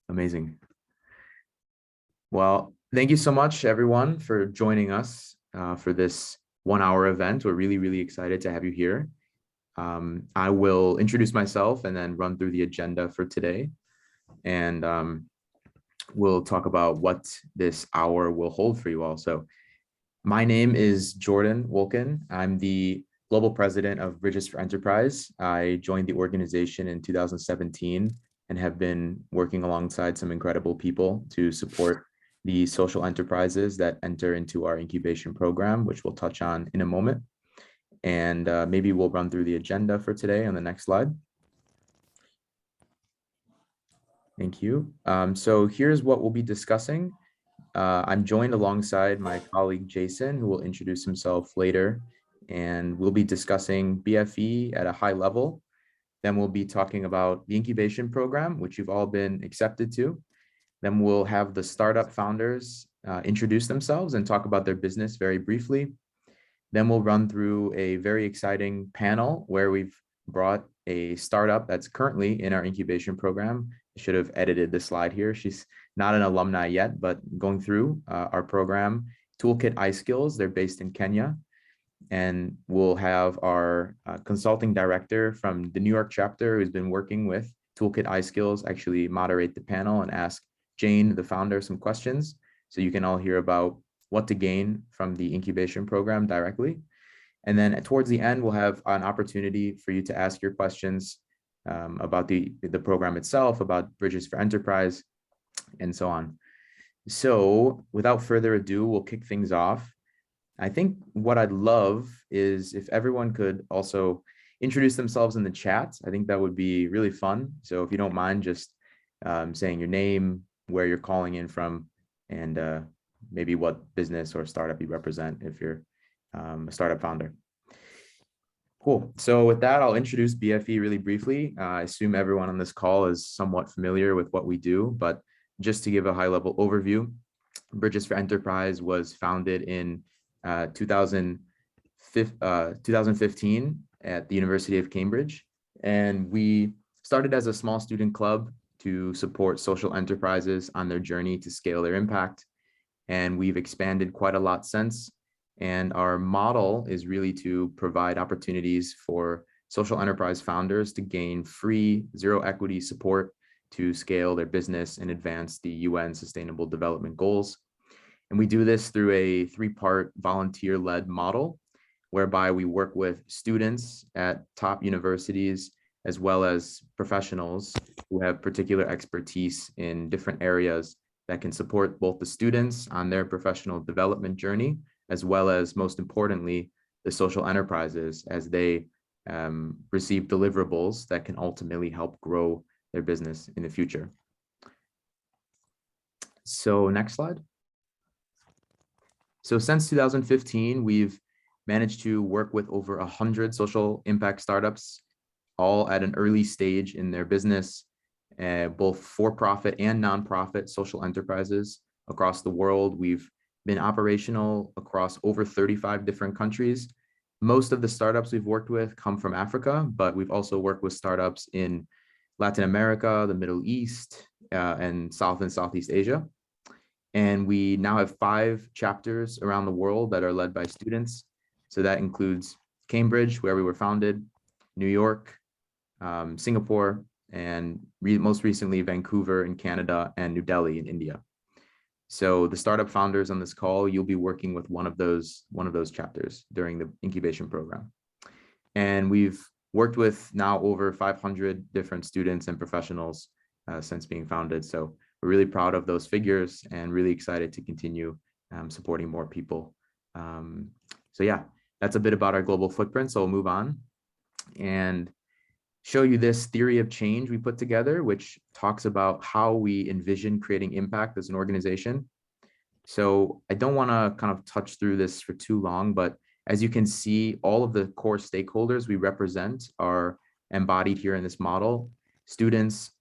Amazing. Well, thank you so much, everyone, for joining us for this 1-hour event. We're really excited to have you here. I will introduce myself and then run through the agenda for today. And we'll talk about what this hour will hold for you all. So my name is Jordan Wolken. I'm the Global President of Bridges for Enterprise. I joined the organization in 2017 and have been working alongside some incredible people to support the social enterprises that enter into our incubation program, which we'll touch on in a moment. And maybe we'll run through the agenda for today on the next slide. Thank you. So here's what we'll be discussing. I'm joined alongside my colleague Jason, who will introduce himself later, and we'll be discussing BfE at a high level. Then we'll be talking about the incubation program, which you've all been accepted to. Then we'll have the startup founders introduce themselves and talk about their business very briefly. Then we'll run through a very exciting panel where we've brought a startup that's currently in our incubation program. I should have edited the slide here. She's not an alumni yet, but going through our program, Toolkit iSkills. They're based in Kenya. And we'll have our consulting director from the New York chapter who's been working with Toolkit iSkills actually moderate the panel and ask Jane, the founder, some questions. So you can all hear about what to gain from the incubation program directly. And then towards the end, we'll have an opportunity for you to ask your questions about the program itself, about Bridges for Enterprise, and so on. So without further ado, we'll kick things off. I think what I'd love is if everyone could also introduce themselves in the chat. I think that would be really fun. So if you don't mind just saying your name, where you're calling in from, and maybe what business or startup you represent if you're a startup founder. Cool. So with that, I'll introduce BfE really briefly. I assume everyone on this call is somewhat familiar with what we do, but just to give a high-level overview, Bridges for Enterprise was founded in 2015 at the University of Cambridge, and we started as a small student club to support social enterprises on their journey to scale their impact. And we've expanded quite a lot since. And our model is really to provide opportunities for social enterprise founders to gain free zero equity support to scale their business and advance the UN Sustainable Development Goals. And we do this through a 3-part volunteer-led model, whereby we work with students at top universities, as well as professionals who have particular expertise in different areas that can support both the students on their professional development journey, as well as, most importantly, the social enterprises as they receive deliverables that can ultimately help grow their business in the future. So next slide. So since 2015, we've managed to work with over 100 social impact startups, all at an early stage in their business, both for-profit and nonprofit social enterprises across the world. We've been operational across over 35 different countries. Most of the startups we've worked with come from Africa, but we've also worked with startups in Latin America, the Middle East, and South and Southeast Asia. And we now have 5 chapters around the world that are led by students. So that includes Cambridge, where we were founded, New York, Singapore, and most recently Vancouver in Canada and New Delhi in India. So the startup founders on this call, you'll be working with one of those chapters during the incubation program. And we've worked with now over 500 different students and professionals since being founded. So we're really proud of those figures and really excited to continue supporting more people. So yeah, that's a bit about our global footprint. So we'll move on and show you this theory of change we put together, which talks about how we envision creating impact as an organization. So I don't want to kind of touch through this for too long, but as you can see, all of the core stakeholders we represent are embodied here in this model: students,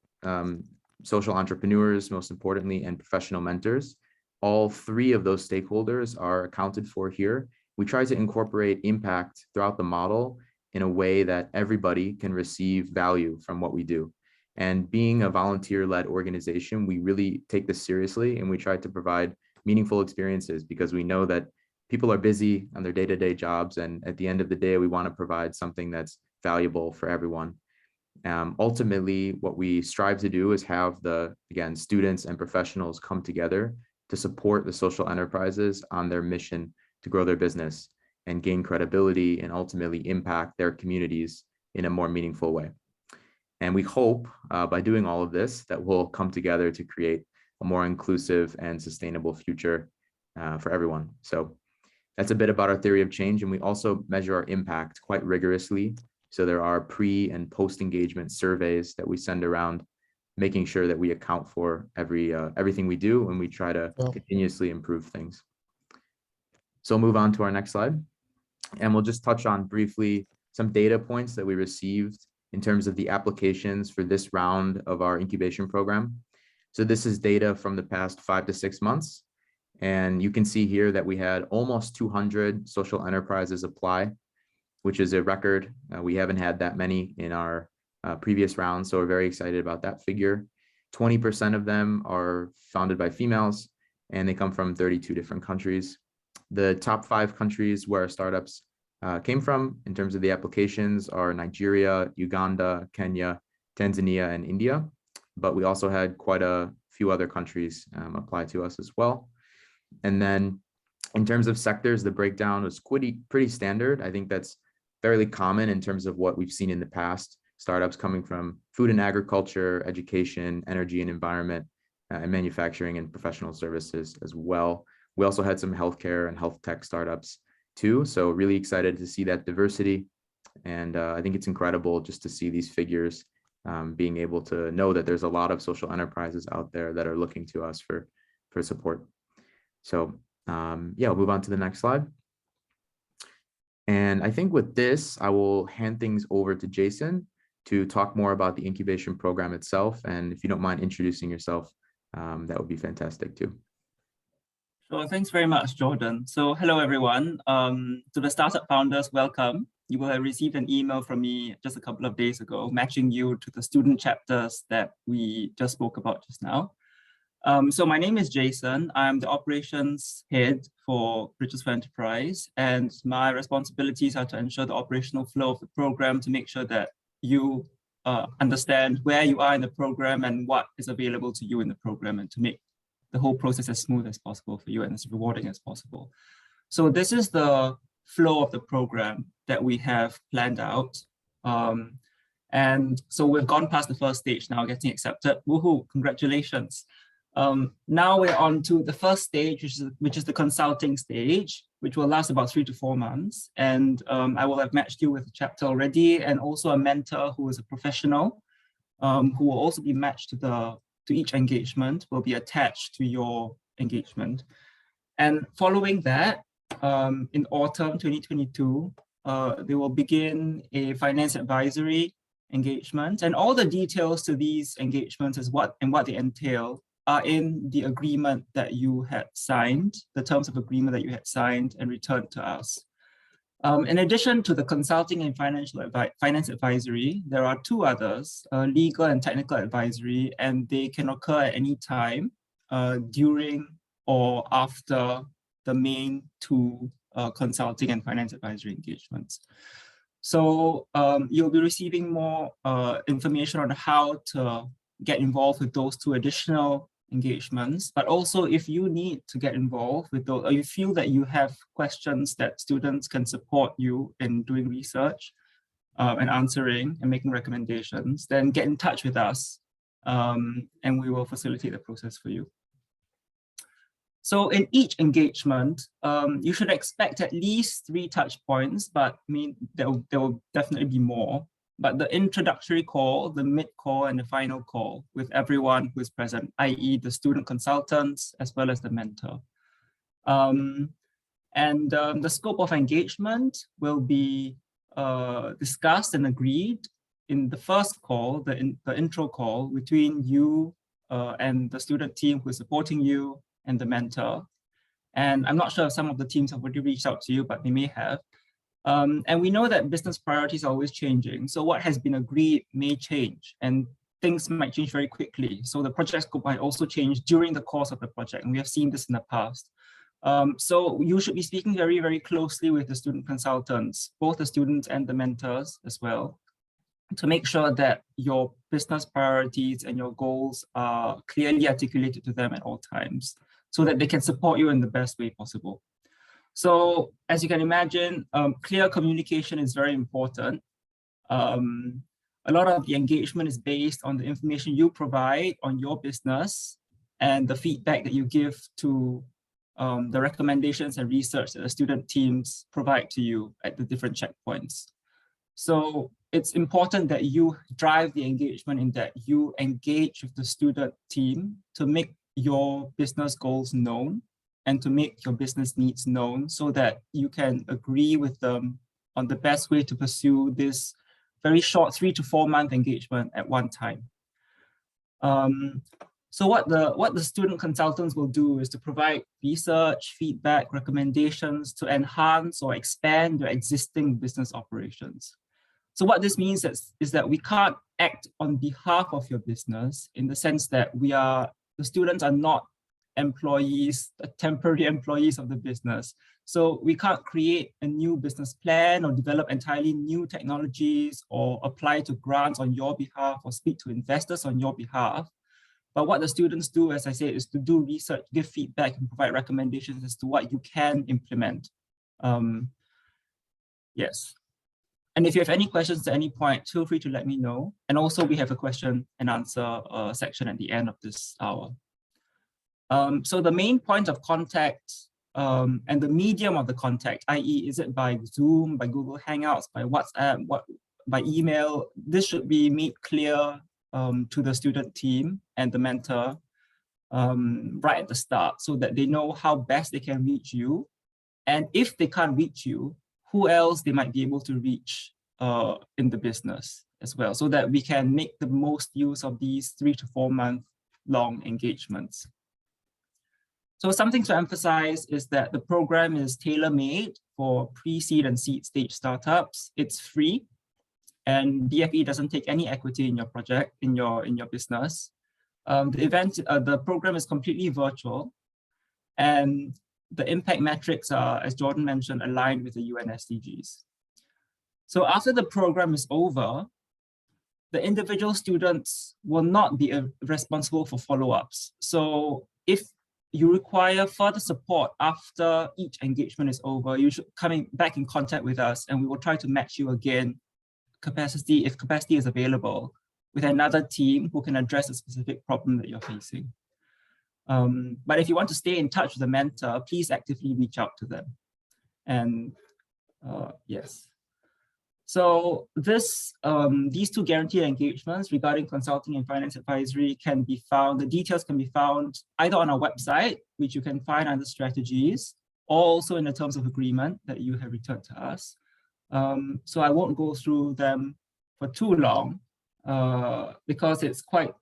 social entrepreneurs, most importantly, and professional mentors. All 3 of those stakeholders are accounted for here. We try to incorporate impact throughout the model in a way that everybody can receive value from what we do. And being a volunteer-led organization, we really take this seriously, and we try to provide meaningful experiences because we know that people are busy on their day-to-day jobs, and at the end of the day, we want to provide something that's valuable for everyone. Ultimately, what we strive to do is have again, students and professionals come together to support the social enterprises on their mission to grow their business and gain credibility and ultimately impact their communities in a more meaningful way. And we hope by doing all of this that we'll come together to create a more inclusive and sustainable future for everyone. So that's a bit about our theory of change. And we also measure our impact quite rigorously. So there are pre and post engagement surveys that we send around, making sure that we account for everything we do, and we try to continuously improve things. So we'll move on to our next slide. And we'll just touch on briefly some data points that we received in terms of the applications for this round of our incubation program. So this is data from the past 5 to 6 months. And you can see here that we had almost 200 social enterprises apply, which is a record. We haven't had that many in our previous rounds, so we're very excited about that figure. 20% of them are founded by females, and they come from 32 different countries. The top 5 countries where our startups came from in terms of the applications are Nigeria, Uganda, Kenya, Tanzania, and India. But we also had quite a few other countries apply to us as well. And then in terms of sectors, the breakdown was pretty standard. I think that's fairly common in terms of what we've seen in the past. Startups coming from food and agriculture, education, energy and environment, and manufacturing and professional services as well. We also had some healthcare and health tech startups too. So really excited to see that diversity. And I think it's incredible just to see these figures, being able to know that there's a lot of social enterprises out there that are looking to us for support. So yeah, we'll move on to the next slide. And I think with this, I will hand things over to Jason to talk more about the incubation program itself. And if you don't mind introducing yourself, that would be fantastic too. Sure, thanks very much, Jordan. So hello, everyone. To the startup founders, welcome. You will have received an email from me just a couple of days ago, matching you to the student chapters that we just spoke about just now. So my name is Jason. I'm the operations head for Bridges for Enterprise, and my responsibilities are to ensure the operational flow of the program to make sure that you understand where you are in the program and what is available to you in the program, and to make the whole process as smooth as possible for you and as rewarding as possible. So this is the flow of the program that we have planned out. And so we've gone past the first stage now, getting accepted. Woohoo, congratulations. Now we're on to the first stage, which is the consulting stage, which will last about 3 to 4 months. And I will have matched you with a chapter already, and also a mentor who is a professional, who will also be matched to each engagement, will be attached to your engagement. And following that, in autumn 2022, they will begin a finance advisory engagement, and all the details to these engagements is what they entail are in the agreement that you had signed, the terms of agreement that you had signed and returned to us. In addition to the consulting and finance advisory, there are 2 others, legal and technical advisory, and they can occur at any time during or after the main 2 consulting and finance advisory engagements. So you'll be receiving more information on how to get involved with those 2 additional engagements, but also if you need to get involved with those, or you feel that you have questions that students can support you in doing research and answering and making recommendations, then get in touch with us and we will facilitate the process for you. So in each engagement, you should expect at least 3 touch points, but I mean, there will definitely be more. But the introductory call, the mid call, and the final call with everyone who is present, i.e. the student consultants, as well as the mentor. The scope of engagement will be discussed and agreed in the first call, the intro call between you and the student team who is supporting you and the mentor. And I'm not sure if some of the teams have already reached out to you, but they may have. And we know that business priorities are always changing. So what has been agreed may change. And things might change very quickly. So the project scope might also change during the course of the project. And we have seen this in the past. So you should be speaking very, very closely with the student consultants, both the students and the mentors as well, to make sure that your business priorities and your goals are clearly articulated to them at all times, so that they can support you in the best way possible. So as you can imagine, clear communication is very important. A lot of the engagement is based on the information you provide on your business and the feedback that you give to the recommendations and research that the student teams provide to you at the different checkpoints. So it's important that you drive the engagement in that you engage with the student team to make your business goals known and to make your business needs known, so that you can agree with them on the best way to pursue this very short 3 to 4 month engagement at one time. So what the student consultants will do is to provide research, feedback, recommendations to enhance or expand your existing business operations. So what this means is that we can't act on behalf of your business, in the sense that the students are not employees, temporary employees of the business. So we can't create a new business plan or develop entirely new technologies or apply to grants on your behalf or speak to investors on your behalf. But what the students do, as I said, is to do research, give feedback, and provide recommendations as to what you can implement. Yes. And if you have any questions at any point, feel free to let me know. And also we have a question and answer section at the end of this hour. So the main point of contact and the medium of the contact, i.e. is it by Zoom, by Google Hangouts, by WhatsApp, by email, this should be made clear to the student team and the mentor right at the start, so that they know how best they can reach you. And if they can't reach you, who else they might be able to reach in the business as well, so that we can make the most use of these 3 to 4 month long engagements. So something to emphasize is that the program is tailor-made for pre-seed and seed stage startups. It's free, and BfE doesn't take any equity in your project, in your business. The program is completely virtual, and the impact metrics are, as Jordan mentioned, aligned with the UN SDGs. So after the program is over, the individual students will not be responsible for follow-ups. So if you require further support after each engagement is over, you should come back in contact with us, and we will try to match you again, if capacity is available, with another team who can address a specific problem that you're facing. But if you want to stay in touch with the mentor, please actively reach out to them. And yes. So these two guaranteed engagements regarding consulting and finance advisory can be found, the details can be found either on our website, which you can find under strategies, or also in the terms of agreement that you have returned to us. So I won't go through them for too long because it's quite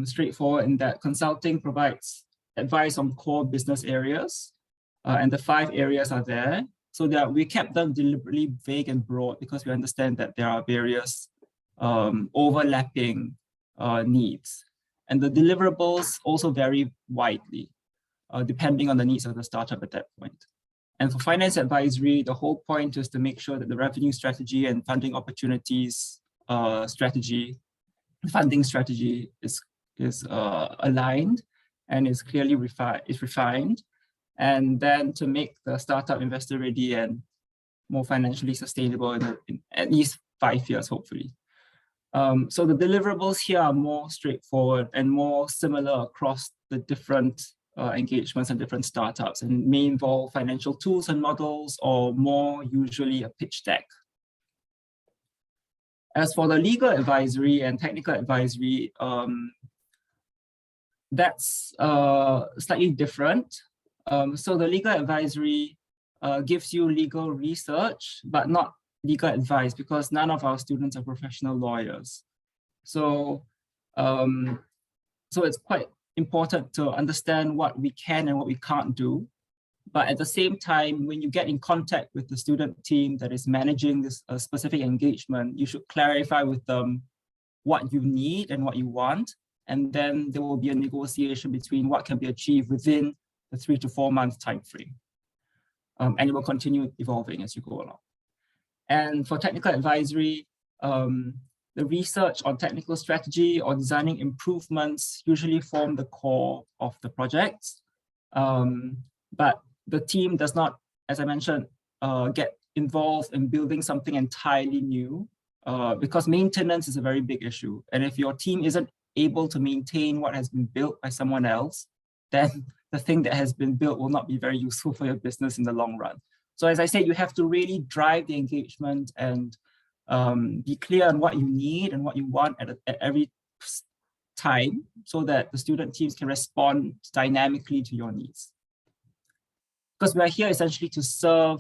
straightforward in that consulting provides advice on core business areas, and the 5 areas are there. So that we kept them deliberately vague and broad because we understand that there are various overlapping needs. And the deliverables also vary widely, depending on the needs of the startup at that point. And for finance advisory, the whole point is to make sure that the revenue strategy and funding opportunities funding strategy is aligned and is clearly refined. And then to make the startup investor ready and more financially sustainable in at least 5 years, hopefully. So the deliverables here are more straightforward and more similar across the different engagements and different startups, and may involve financial tools and models, or more usually a pitch deck. As for the legal advisory and technical advisory, that's slightly different. So the legal advisory gives you legal research, but not legal advice, because none of our students are professional lawyers. So, so it's quite important to understand what we can and what we can't do. But at the same time, when you get in contact with the student team that is managing this specific engagement, you should clarify with them what you need and what you want. And then there will be a negotiation between what can be achieved within the 3 to 4 month time frame. And it will continue evolving as you go along. And for technical advisory, the research on technical strategy or designing improvements usually form the core of the projects. But the team does not, as I mentioned, get involved in building something entirely new because maintenance is a very big issue. And if your team isn't able to maintain what has been built by someone else, then the thing that has been built will not be very useful for your business in the long run. So as I said, you have to really drive the engagement and be clear on what you need and what you want at every time so that the student teams can respond dynamically to your needs. Because we are here essentially to serve,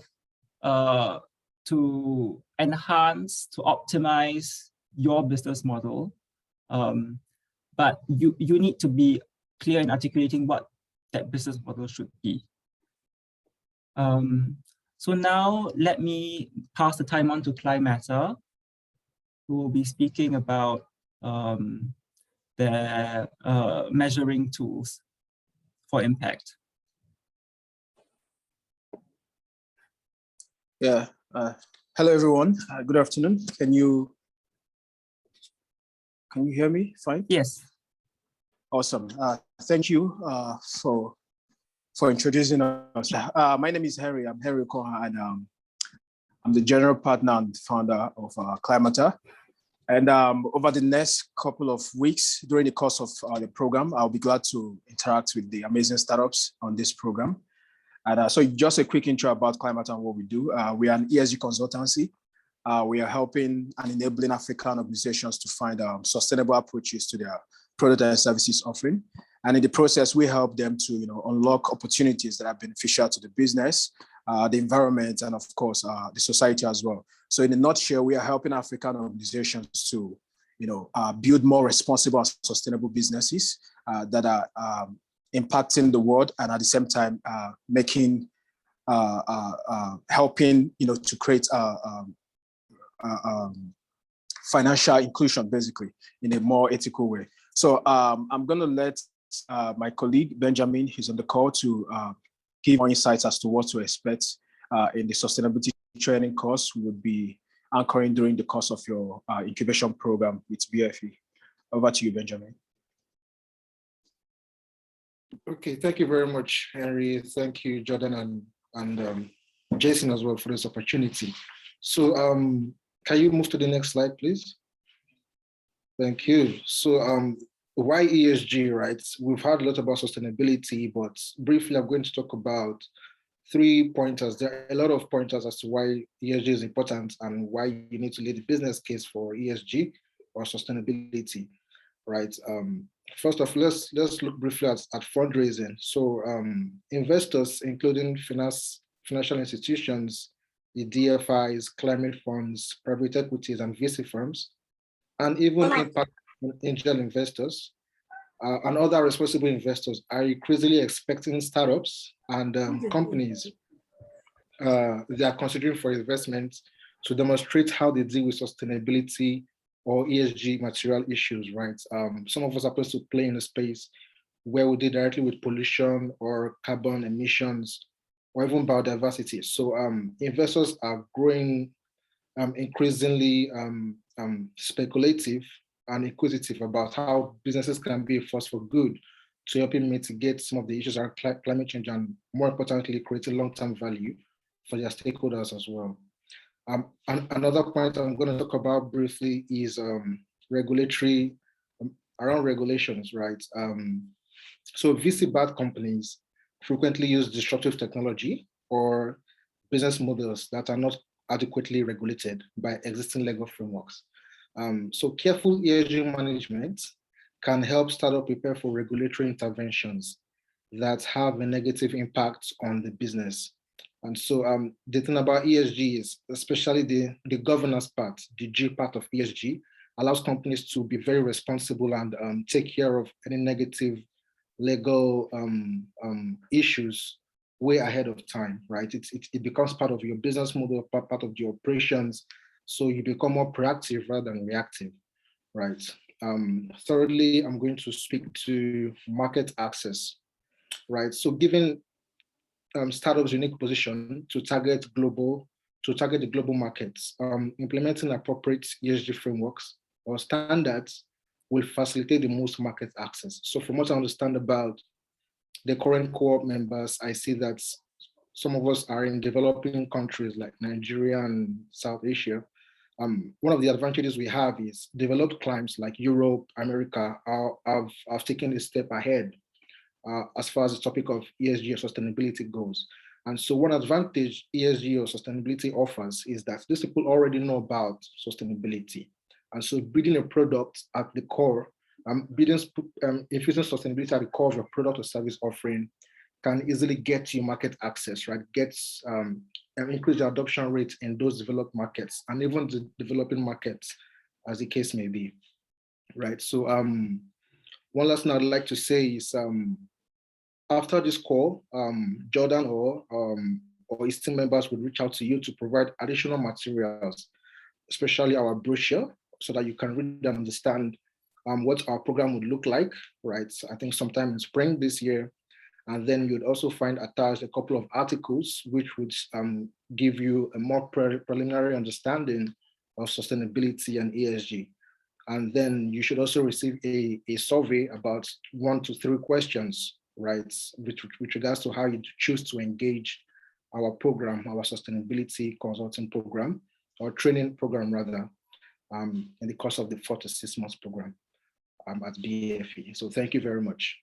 to enhance, to optimize your business model. But you need to be clear in articulating what that business model should be. So now let me pass the time on to Climata, who will be speaking about their measuring tools for impact. Yeah. Hello, everyone. Good afternoon. Can you hear me fine? Yes. Awesome. Thank you for introducing us. My name is Henry. I'm Henry Cohort, and I'm the general partner and founder of Climata. And over the next couple of weeks, during the course of the program, I'll be glad to interact with the amazing startups on this program. And so just a quick intro about Climata and what we do. We are an ESG consultancy. We are helping and enabling African organizations to find sustainable approaches to their product and services offering. And in the process, we help them to unlock opportunities that are beneficial to the business, the environment, and of course, the society as well. So in a nutshell, we are helping African organizations to build more responsible and sustainable businesses that are impacting the world and at the same time making, helping to create financial inclusion, basically, in a more ethical way. So I'm going to let my colleague, Benjamin, who's on the call, to give more insights as to what to expect in the sustainability training course we would be anchoring during the course of your incubation program with BfE. Over to you, Benjamin. Okay, thank you very much, Henry. Thank you, Jordan, and Jason as well for this opportunity. So can you move to the next slide, please? Thank you. So why ESG, right? We've heard a lot about sustainability, but briefly, I'm going to talk about 3 pointers. There are a lot of pointers as to why ESG is important and why you need to lead the business case for ESG or sustainability, right? First off, let's look briefly at fundraising. So investors, including financial institutions, the DFIs, climate funds, private equities, and VC firms, and even impact angel investors and other responsible investors are increasingly expecting startups and companies they are considering for investment to demonstrate how they deal with sustainability or ESG material issues, right? Some of us are supposed to play in a space where we deal directly with pollution or carbon emissions or even biodiversity. So investors are growing increasingly speculative and inquisitive about how businesses can be a force for good to help mitigate some of the issues around climate change and, more importantly, creating long-term value for their stakeholders as well. And another point I'm going to talk about briefly is regulatory, around regulations, right? So VC-backed companies frequently use disruptive technology or business models that are not adequately regulated by existing legal frameworks. So careful ESG management can help startups prepare for regulatory interventions that have a negative impact on the business. And so the thing about ESG is, especially the governance part, the G part of ESG, allows companies to be very responsible and take care of any negative legal issues way ahead of time, right? It becomes part of your business model, part of your operations. So you become more proactive rather than reactive, right? Thirdly, I'm going to speak to market access, right? So given startups' unique position to target the global markets, implementing appropriate ESG frameworks or standards will facilitate the most market access. So from what I understand about the current cohort members, I see that some of us are in developing countries like Nigeria and South Asia. One of the advantages we have is developed clients like Europe, America have taken a step ahead as far as the topic of ESG or sustainability goes. And so one advantage ESG or sustainability offers is that these people already know about sustainability. And so building a product at the core, infusing sustainability at the core of your product or service offering can easily get you market access, right? Gets increase the adoption rate in those developed markets and even the developing markets, as the case may be, right? So one last thing I'd like to say is after this call, Jordan or his team members would reach out to you to provide additional materials, especially our brochure, so that you can read and understand what our program would look like, right? I think sometime in spring this year. And then you'd also find attached a couple of articles which would give you a more preliminary understanding of sustainability and ESG. And then you should also receive a survey about 1 to 3 questions, right, with regards to how you choose to engage our program, our sustainability consulting program, or training program rather, in the course of the 4 to 6 months program at BfE. So thank you very much.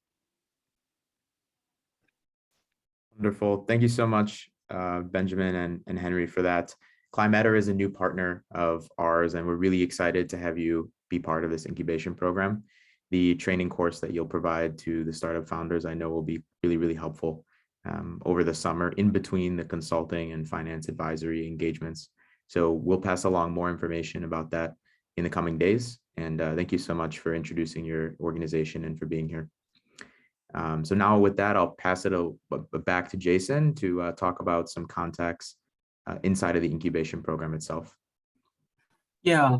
Wonderful. Thank you so much, Benjamin and Henry, for that. Climatter is a new partner of ours, and we're really excited to have you be part of this incubation program. The training course that you'll provide to the startup founders, I know, will be really, really helpful over the summer in between the consulting and finance advisory engagements. So we'll pass along more information about that in the coming days. And thank you so much for introducing your organization and for being here. So now with that, I'll pass it back to Jason to talk about some context inside of the incubation program itself. Yeah,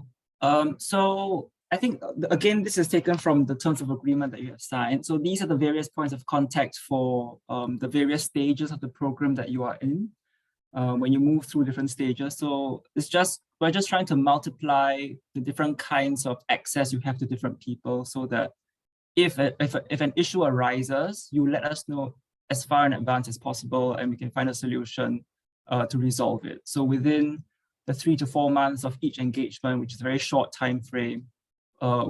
so I think, again, this is taken from the terms of agreement that you have signed. So these are the various points of contact for the various stages of the program that you are in when you move through different stages. So we're just trying to multiply the different kinds of access you have to different people so that if an issue arises, you let us know as far in advance as possible, and we can find a solution to resolve it. So within the 3 to 4 months of each engagement, which is a very short time frame,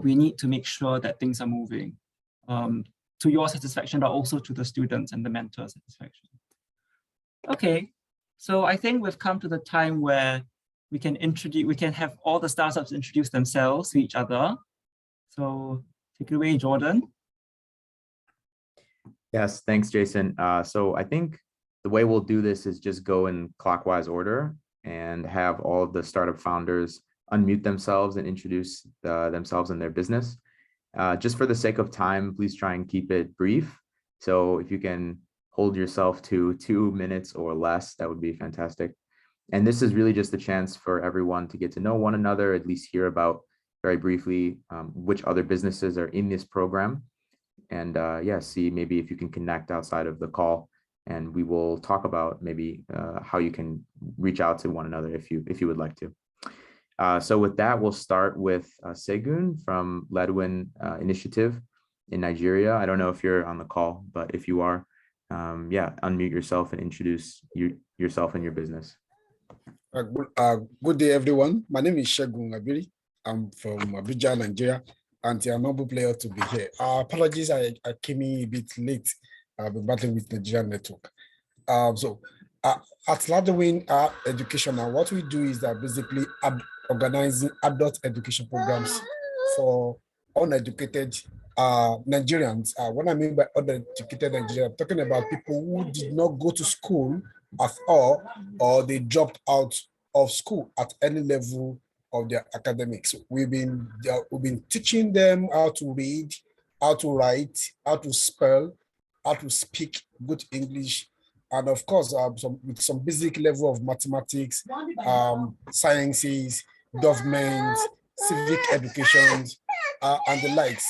we need to make sure that things are moving to your satisfaction, but also to the students and the mentor's satisfaction. Okay, so I think we've come to the time where we can have all the startups introduce themselves to each other. So take it away, Jordan. Yes, thanks, Jason. So I think the way we'll do this is just go in clockwise order and have all of the startup founders unmute themselves and introduce themselves and their business. Just for the sake of time, please try and keep it brief. So if you can hold yourself to 2 minutes or less, that would be fantastic. And this is really just a chance for everyone to get to know one another, at least hear about very briefly which other businesses are in this program. And yeah, see maybe if you can connect outside of the call, and we will talk about maybe how you can reach out to one another if you would like to. So with that, we'll start with Segun from Ledwin Initiative in Nigeria. I don't know if you're on the call, but if you are, yeah, unmute yourself and introduce yourself and your business. Good day, everyone. My name is Segun Abiri. I'm from Abuja, Nigeria, and I'm a noble player to be here. Apologies, I came in a bit late. I've been battling with the Nigerian network. At Ledwin Education, what we do is that basically organizing adult education programs for uneducated Nigerians. What I mean by uneducated Nigerians, I'm talking about people who did not go to school at all, or they dropped out of school at any level of their academics. We've been teaching them how to read, how to write, how to spell, how to speak good English, and of course, with some basic level of mathematics, sciences, government, civic education, and the likes,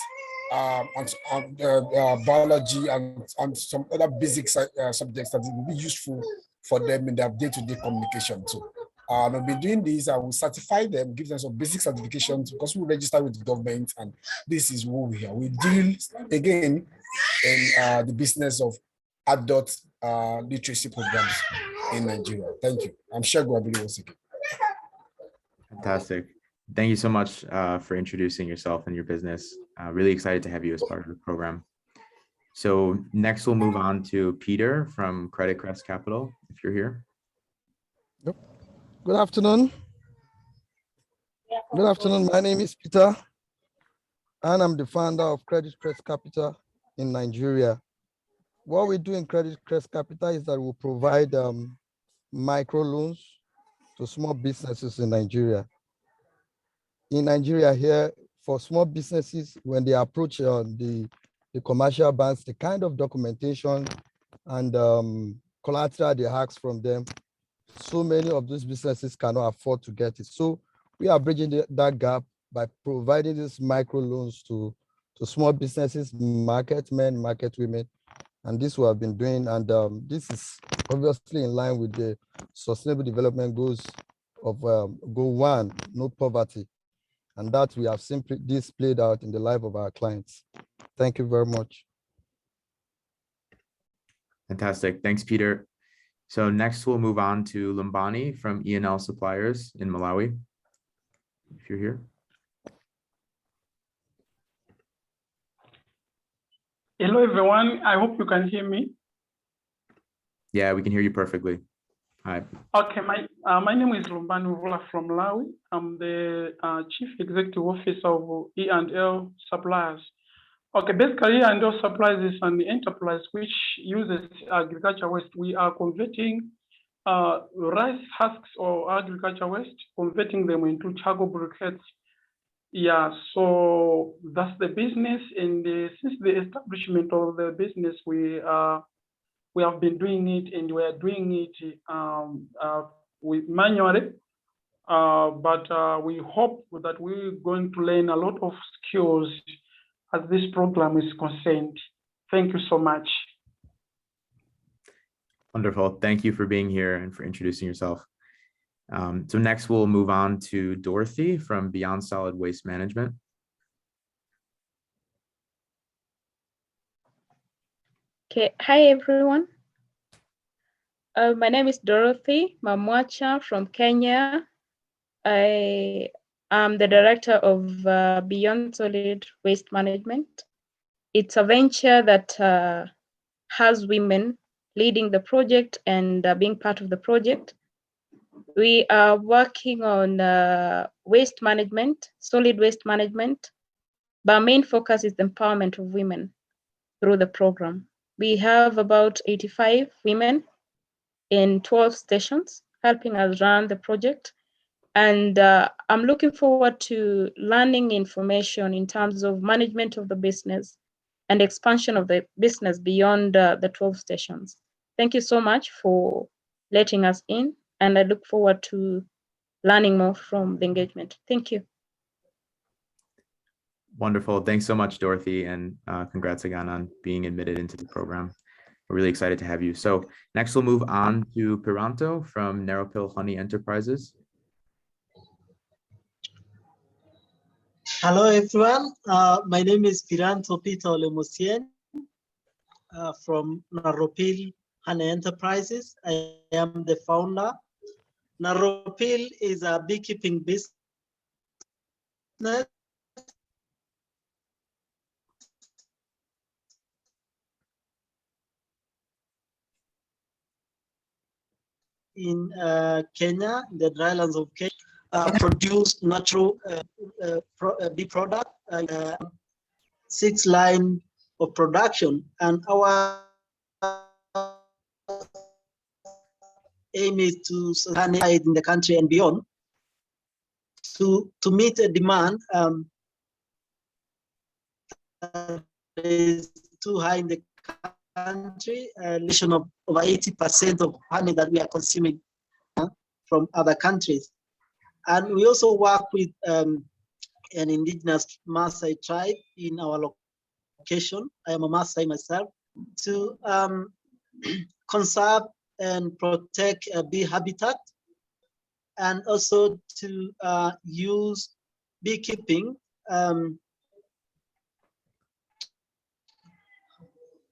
biology and some other basic subjects that will be useful for them in their day-to-day communication too. We'll be doing this. I will certify them, give them some basic certifications because we register with the government, and this is who we are. We deal again in the business of adult literacy programs in Nigeria. Thank you. I'm sure Gwabili once again. Fantastic. Thank you so much for introducing yourself and your business. Really excited to have you as part of the program. So next we'll move on to Peter from Credit Crest Capital, if you're here. Yep. Good afternoon. Good afternoon. My name is Peter, and I'm the founder of Credit Crest Capital in Nigeria. What we do in Credit Crest Capital is that we provide microloans to small businesses in Nigeria. In Nigeria here, for small businesses, when they approach the commercial banks, the kind of documentation and collateral they ask from them, so many of those businesses cannot afford to get it. So we are bridging that gap by providing these microloans to small businesses, market men, market women. And this we have been doing. And this is obviously in line with the Sustainable Development Goals of Goal 1, no poverty. And that we have simply displayed out in the life of our clients. Thank you very much. Fantastic. Thanks, Peter. So next we'll move on to Lombani from Enl Suppliers in Malawi, if you're here. Hello, everyone. I hope you can hear me. Yeah, we can hear you perfectly. Hi. Okay, my name is Lombani from Malawi. I'm the Chief Executive Officer of Enl Suppliers. Okay, basically, Enl Suppliers is an enterprise which uses agriculture waste. We are converting rice husks or agriculture waste, converting them into charcoal briquettes. Yeah, so that's the business. And since the establishment of the business, we have been doing it, and we are doing it with manually. But we hope that we're going to learn a lot of skills as this program is concerned. Thank you so much. Wonderful. Thank you for being here and for introducing yourself. So next we'll move on to Dorothy from Beyond Solid Waste Management. Okay, hi everyone. My name is Dorothy Mamacha from Kenya. I am the director of Beyond Solid Waste Management. It's a venture that has women leading the project and being part of the project. We are working on waste management, solid waste management, but our main focus is the empowerment of women through the program. We have about 85 women in 12 stations helping us run the project. And I'm looking forward to learning information in terms of management of the business and expansion of the business beyond the 12 stations. Thank you so much for letting us in, and I look forward to learning more from the engagement. Thank you. Wonderful. Thanks so much, Dorothy, and congrats again on being admitted into the program. We're really excited to have you. So next we'll move on to Piranto from Narrow Pill Honey Enterprises. Hello, everyone. My name is Piranto Peter Olemosien from Narrow Pill Honey Enterprises. I am the founder. Narrow Pill is a beekeeping business in Kenya, the drylands of Kenya, produce natural bee product, 6 line of production, and our aim is to sanitize in the country and beyond to meet a demand is too high in the country, relation of over 80% of honey that we are consuming from other countries. And we also work with an indigenous Maasai tribe in our location. I am a Maasai myself, to conserve and protect bee habitat, and also to use beekeeping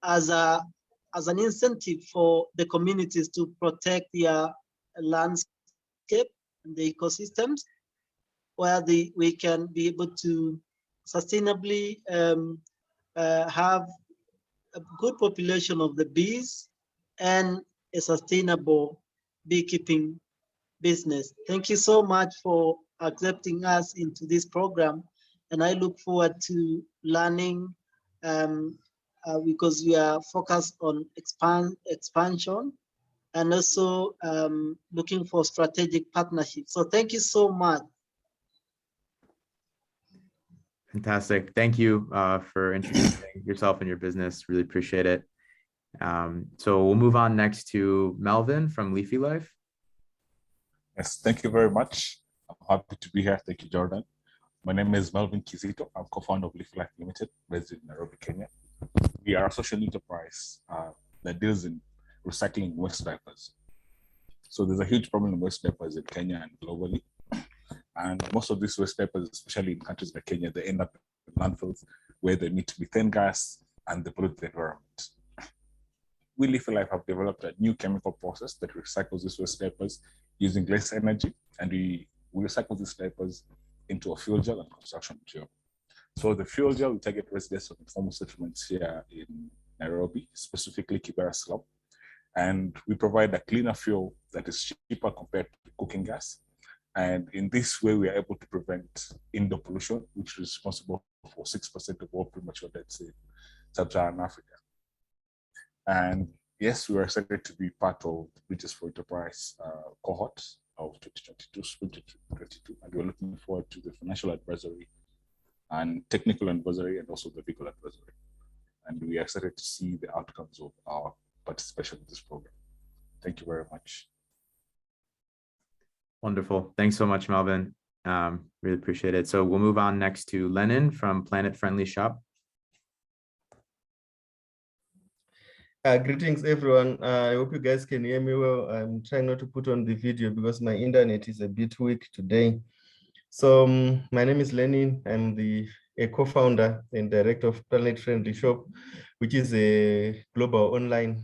as an incentive for the communities to protect their landscape and the ecosystems, where we can be able to sustainably have a good population of the bees and a sustainable beekeeping business. Thank you so much for accepting us into this program, and I look forward to learning because we are focused on expansion and also looking for strategic partnerships. So thank you so much. Fantastic. Thank you for introducing yourself and your business. Really appreciate it. So we'll move on next to Melvin from Leafy Life. Yes, thank you very much. I'm happy to be here. Thank you, Jordan. My name is Melvin Kizito. I'm co-founder of Leafy Life Limited, based in Nairobi, Kenya. We are a social enterprise that deals in recycling waste diapers. So there's a huge problem in waste diapers in Kenya and globally. And most of these waste diapers, especially in countries like Kenya, they end up in landfills where they emit methane gas and they pollute the environment. We Leafy Life have developed a new chemical process that recycles these waste diapers using less energy, and we recycle these diapers into a fuel gel and construction material. So the fuel gel, we target residents of informal settlements here in Nairobi, specifically Kibera Slum, and we provide a cleaner fuel that is cheaper compared to cooking gas. And in this way, we are able to prevent indoor pollution, which is responsible for 6% of all premature deaths in sub-Saharan Africa. And yes, we are excited to be part of the Bridges for Enterprise cohort of 2022, and we're looking forward to the financial advisory and technical advisory and also the legal advisory. And we are excited to see the outcomes of our participation in this program. Thank you very much. Wonderful. Thanks so much, Melvin. Really appreciate it. So we'll move on next to Lennon from Planet Friendly Shop. Greetings, everyone. I hope you guys can hear me well. I'm trying not to put on the video because my internet is a bit weak today. So my name is Lenin. I'm a co-founder and director of Planet Friendly Shop, which is a global online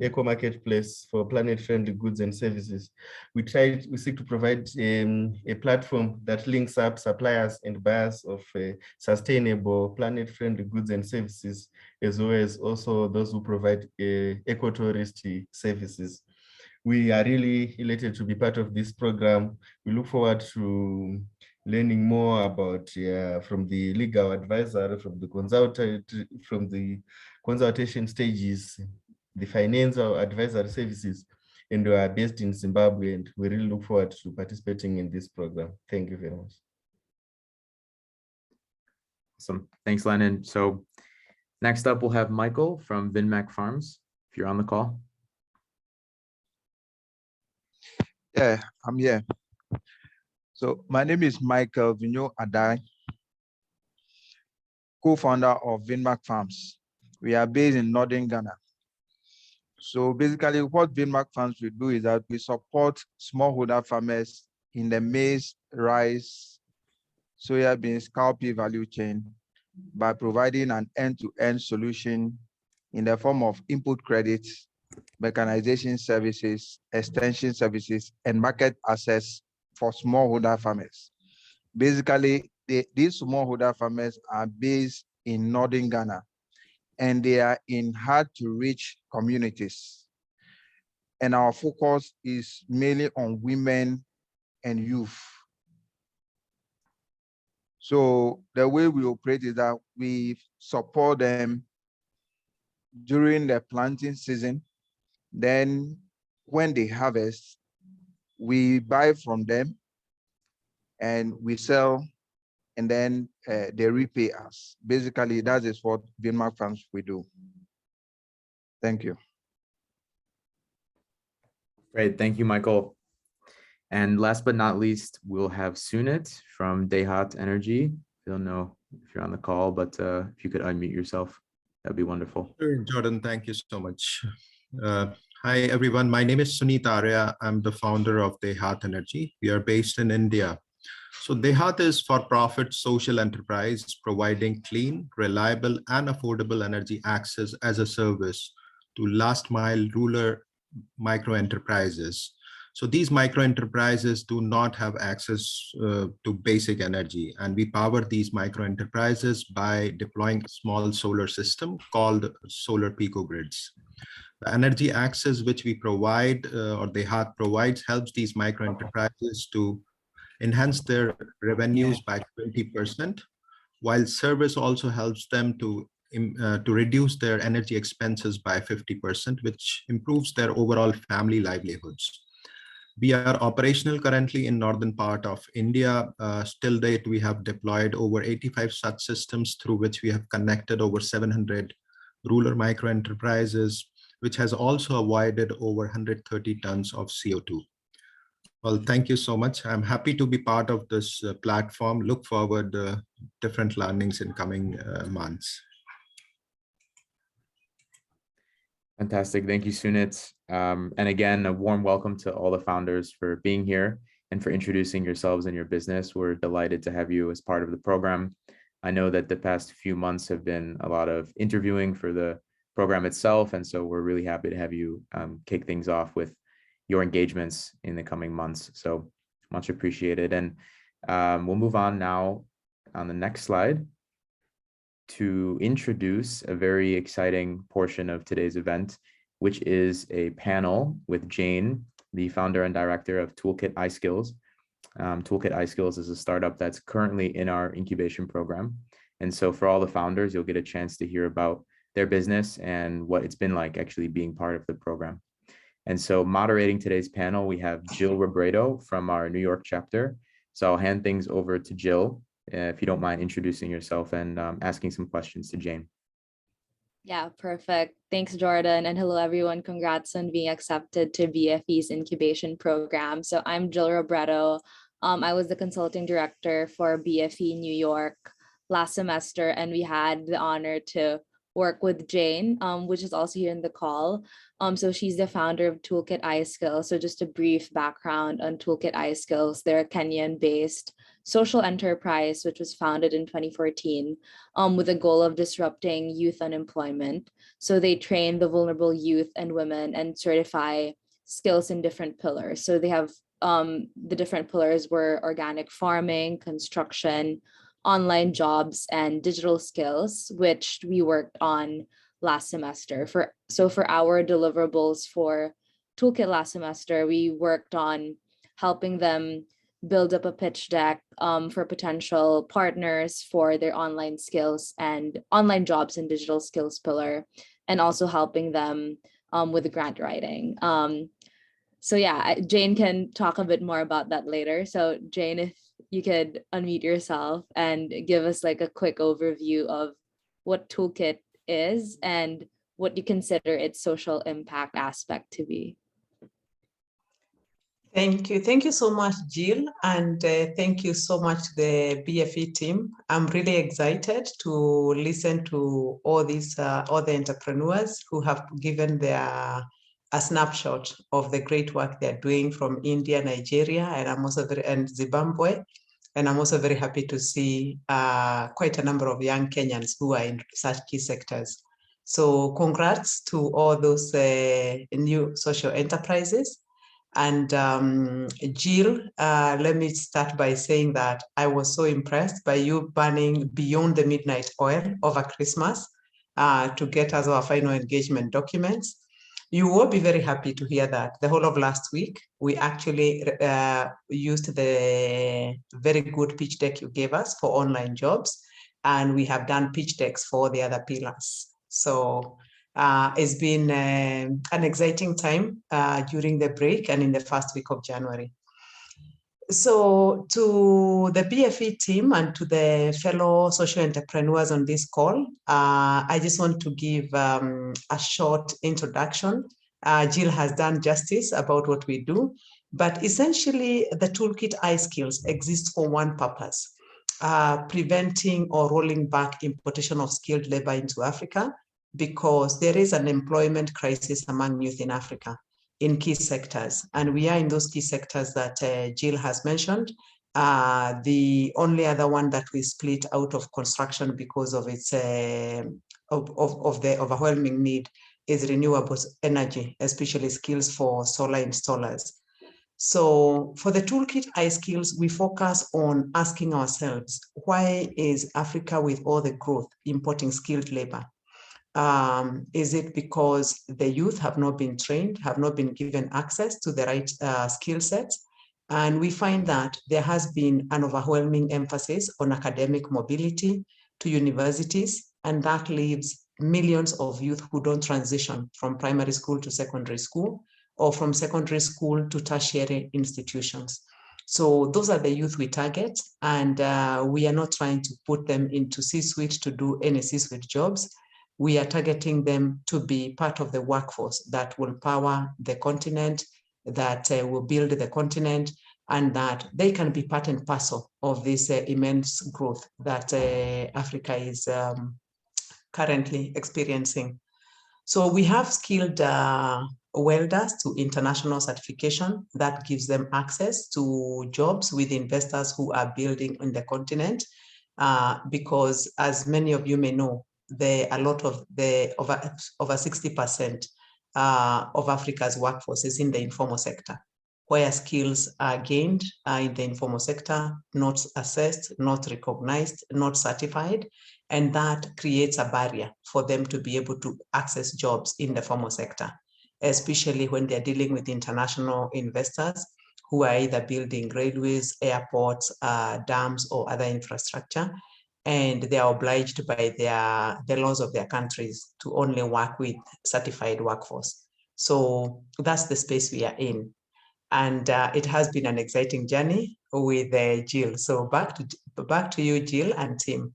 eco marketplace for planet-friendly goods and services. We seek to provide a platform that links up suppliers and buyers of sustainable planet-friendly goods and services, as well as also those who provide eco-touristy services. We are really elated to be part of this program. We look forward to learning more about from the legal advisor, from the consultation stages, the financial advisory services, and we are based in Zimbabwe, and we really look forward to participating in this program. Thank you very much. Awesome. Thanks, Lennon. So next up, we'll have Michael from Vinmac Farms, if you're on the call. Yeah, I'm here. So my name is Michael Vigneault Adai, co-founder of Vinmac Farms. We are based in Northern Ghana. So basically what Vinmac Farms will do is that we support smallholder farmers in the maize, rice, soya beans, cowpea value chain by providing an end-to-end solution in the form of input credits, mechanization services, extension services, and market access for smallholder farmers. Basically, these smallholder farmers are based in Northern Ghana, and they are in hard-to-reach communities. And our focus is mainly on women and youth. So the way we operate is that we support them during the planting season. Then when they harvest, we buy from them and we sell, and then they repay us. Basically, that is what Vinmac Farms we do. Thank you. Great, thank you, Michael. And last but not least, we'll have Sunit from Dehat Energy. I don't know if you're on the call, but if you could unmute yourself, that'd be wonderful. Sure, Jordan, thank you so much. Hi, everyone. My name is Sunit Arya. I'm the founder of Dehat Energy. We are based in India. So Dehat is for-profit social enterprise providing clean, reliable, and affordable energy access as a service to last-mile rural micro-enterprises. So these micro-enterprises do not have access to basic energy, and we power these micro-enterprises by deploying a small solar system called solar picogrids. The energy access which we provide or Dehat provides helps these micro-enterprises to enhance their revenues by 20%, while service also helps them to reduce their energy expenses by 50%, which improves their overall family livelihoods. We are operational currently in northern part of India. Till date, we have deployed over 85 such systems through which we have connected over 700 rural micro enterprises, which has also avoided over 130 tons of CO2. Well, thank you so much. I'm happy to be part of this platform. Look forward to different learnings in coming months. Fantastic. Thank you, Sunit. And again, a warm welcome to all the founders for being here and for introducing yourselves and your business. We're delighted to have you as part of the program. I know that the past few months have been a lot of interviewing for the program itself. And so we're really happy to have you kick things off with your engagements in the coming months. So much appreciated. And we'll move on now on the next slide to introduce a very exciting portion of today's event, which is a panel with Jane, the founder and director of Toolkit iSkills. Toolkit iSkills is a startup that's currently in our incubation program. And so for all the founders, you'll get a chance to hear about their business and what it's been like actually being part of the program. And so moderating today's panel, we have Jill Robredo from our New York chapter. So I'll hand things over to Jill, if you don't mind introducing yourself and asking some questions to Jane. Yeah, perfect. Thanks, Jordan. And hello, everyone. Congrats on being accepted to BfE's Incubation Program. So I'm Jill Robredo. I was the consulting director for BfE New York last semester, and we had the honor to work with Jane, which is also here in the call. So she's the founder of Toolkit iSkills. So just a brief background on Toolkit iSkills. They're a Kenyan-based social enterprise, which was founded in 2014 with a goal of disrupting youth unemployment. So they train the vulnerable youth and women and certify skills in different pillars. So they have the different pillars were organic farming, construction, online jobs, and digital skills, which we worked on last semester. For our deliverables for Toolkit last semester, we worked on helping them build up a pitch deck for potential partners for their online skills and online jobs and digital skills pillar, and also helping them with grant writing. So yeah, Jane can talk a bit more about that later. So Jane, if you could unmute yourself and give us like a quick overview of what Toolkit is and what you consider its social impact aspect to be. Thank you. Thank you so much, Jill. And thank you so much, the BfE team. I'm really excited to listen to all these other entrepreneurs who have given a snapshot of the great work they're doing from India, Nigeria, and Zimbabwe. And I'm also very happy to see quite a number of young Kenyans who are in such key sectors. So congrats to all those new social enterprises. And Jill, let me start by saying that I was so impressed by you burning beyond the midnight oil over Christmas to get us our final engagement documents. You will be very happy to hear that the whole of last week, we actually used the very good pitch deck you gave us for online jobs, and we have done pitch decks for the other pillars. So it's been an exciting time during the break and in the first week of January. So to the BfE team and to the fellow social entrepreneurs on this call, I just want to give a short introduction. Jill has done justice about what we do. But essentially, the toolkit iSkills exists for one purpose, preventing or rolling back importation of skilled labor into Africa, because there is an employment crisis among youth in Africa in key sectors. And we are in those key sectors that Jill has mentioned. The only other one that we split out of construction because of its of the overwhelming need is renewable energy, especially skills for solar installers. So for the toolkit iSkills, we focus on asking ourselves, why is Africa with all the growth importing skilled labor? Is it because the youth have not been trained, have not been given access to the right skill sets? And we find that there has been an overwhelming emphasis on academic mobility to universities, and that leaves millions of youth who don't transition from primary school to secondary school, or from secondary school to tertiary institutions. So those are the youth we target, and we are not trying to put them into C-suite to do any C-suite jobs. We are targeting them to be part of the workforce that will power the continent, that will build the continent, and that they can be part and parcel of this immense growth that Africa is currently experiencing. So we have skilled welders to international certification that gives them access to jobs with investors who are building in the continent, because as many of you may know, a lot of the over 60% of Africa's workforce is in the informal sector, where skills are gained in the informal sector, not assessed, not recognized, not certified, and that creates a barrier for them to be able to access jobs in the formal sector, especially when they're dealing with international investors who are either building railways, airports, dams, or other infrastructure, and they are obliged by the laws of their countries to only work with certified workforce. So that's the space we are in. And it has been an exciting journey with Jill. So back to you, Jill and Tim.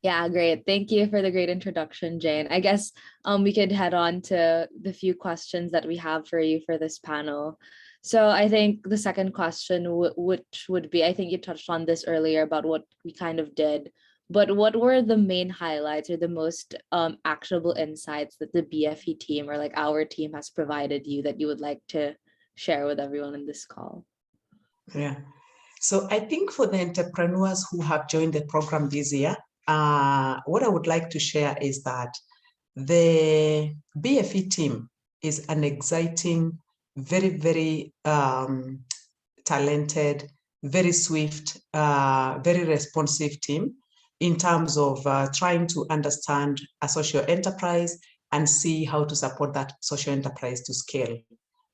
Yeah, great. Thank you for the great introduction, Jane. I guess we could head on to the few questions that we have for you for this panel. So I think the second question, which would be, I think you touched on this earlier about what we kind of did, but what were the main highlights or the most actionable insights that the BfE team or like our team has provided you that you would like to share with everyone in this call? Yeah. So I think for the entrepreneurs who have joined the program this year, what I would like to share is that the BfE team is an exciting, very, very talented, very swift, very responsive team in terms of trying to understand a social enterprise and see how to support that social enterprise to scale.